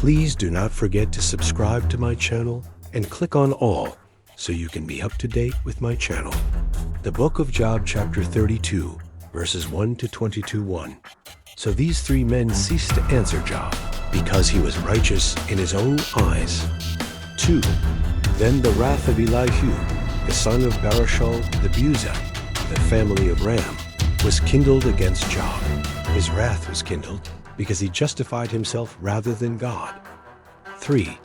Please do not forget to subscribe to my channel and click on all so you can be up to date with my channel. The Book of Job, Chapter 32, verses 1 to 22:1. So these three men ceased to answer Job, because he was righteous in his own eyes. 2. Then the wrath of Elihu, the son of Barashal the Buzite, the family of Ram, was kindled against Job. His wrath was kindled because he justified himself rather than God. 3.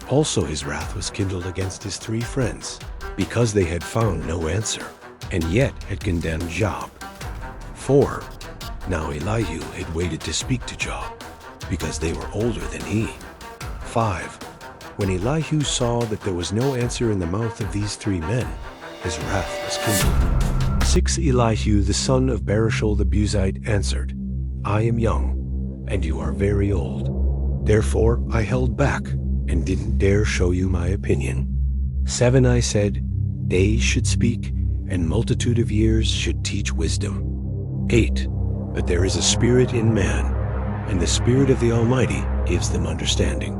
Also his wrath was kindled against his three friends, because they had found no answer, and yet had condemned Job. 4. Now Elihu had waited to speak to Job, because they were older than he. 5. When Elihu saw that there was no answer in the mouth of these three men, his wrath was kindled. 6. Elihu the son of Barashal the Buzite answered, I am young, and you are very old. Therefore I held back, and didn't dare show you my opinion. 7. I said, days should speak, and multitude of years should teach wisdom. 8. But there is a spirit in man, and the Spirit of the Almighty gives them understanding.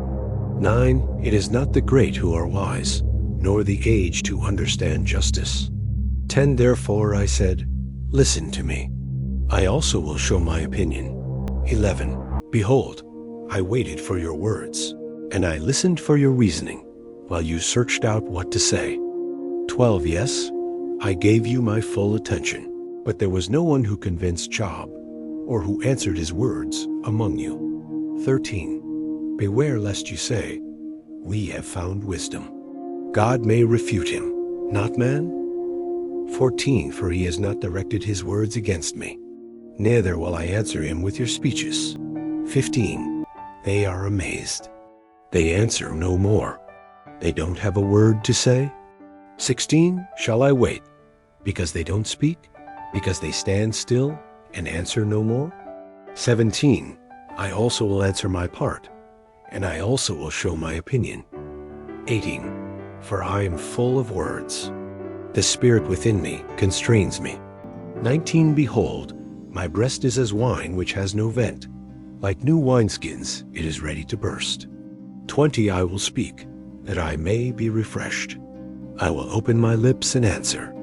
9. It is not the great who are wise, nor the aged who understand justice. 10. Therefore I said, listen to me. I also will show my opinion. 11. Behold, I waited for your words, and I listened for your reasoning, while you searched out what to say. 12. Yes, I gave you my full attention, but there was no one who convinced Job, or who answered his words among you. 13. Beware lest you say, we have found wisdom. God may refute him, not man. 14. For he has not directed his words against me, neither will I answer him with your speeches. 15. They are amazed. They answer no more. They don't have a word to say. 16. Shall I wait, because they don't speak, because they stand still and answer no more? 17. I also will answer my part, and I also will show my opinion. 18. For I am full of words. The spirit within me constrains me. 19. Behold, my breast is as wine which has no vent. Like new wineskins, it is ready to burst. 20. I will speak, that I may be refreshed. I will open my lips and answer.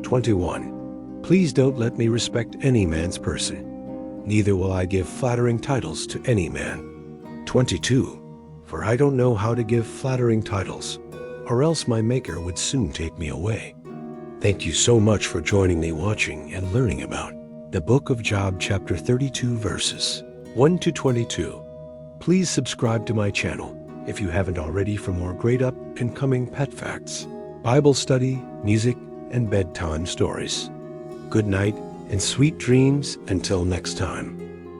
21. Please don't let me respect any man's person, neither will I give flattering titles to any man. 22. For I don't know how to give flattering titles, or else my Maker would soon take me away. Thank you so much for joining me watching and learning about the Book of Job, Chapter 32, verses 1 to 22. Please subscribe to my channel if you haven't already for more great up and coming pet facts, Bible study, music, and bedtime stories. Good night and sweet dreams until next time.